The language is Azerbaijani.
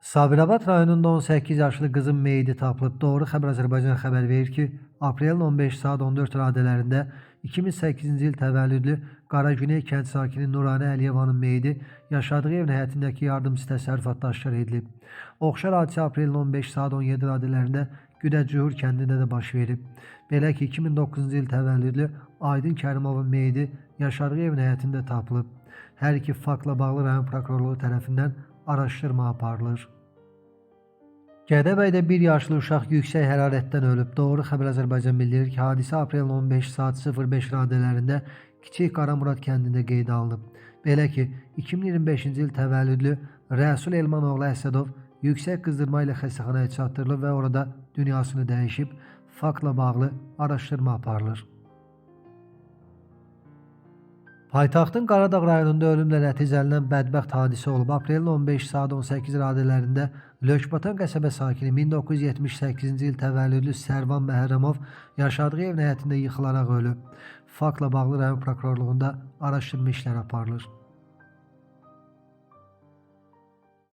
Sabirabad rayonunda 18 yaşlı qızın meyidi tapılıb. Doğru Xəbər Azərbaycan xəbər verir ki, aprelin 15 saat 14 radələrində 2008-ci il təvəllüdlü Qaragüney kənd sakini Nuranə Əliyevanın meyidi yaşadığı evin həyətindəki yardımçı təsərrüfatda aşkar edilib. Oxşar hadisə aprelin 15 saat 17 radələrində Güdəcühur kəndində də baş verib. Belə ki, 2009-cu il təvəllüdlü Aydın Kərimovun meyidi yaşadığı evin həyətində tapılıb. Hər iki faktla bağlı rayon prokurorluğu tərəfindən araşdırma aparılır. Gədəbəydə 1 yaşlı uşaq yüksək hərarətdən ölüb. Doğru Xəbər Azərbaycan bildirir ki, hadisə aprelin 15 saat 05 radələrində Kiçik Qaramurad kəndində qeydə alınıb. Belə ki, 2025-ci il təvəllüdlü Rəsul Elmanoğlu Əsədov yüksək qızdırma ilə xəstəxanaya çatdırılıb və orada dünyasını dəyişib. Faktla bağlı araşdırma aparılır. Paytaxtın Qaradağ rayonunda ölümlə nəticələnən bədbəxt hadisə olub. Aprelin 15 saat 18 radələrində Lökbatan qəsəbə sakini 1978-ci il təvəllüdlü Sərvan Məhərrəmov yaşadığı evin həyətində yıxılaraq ölüb. Faktla bağlı rayon prokurorluğunda araşdırma işləri aparılır.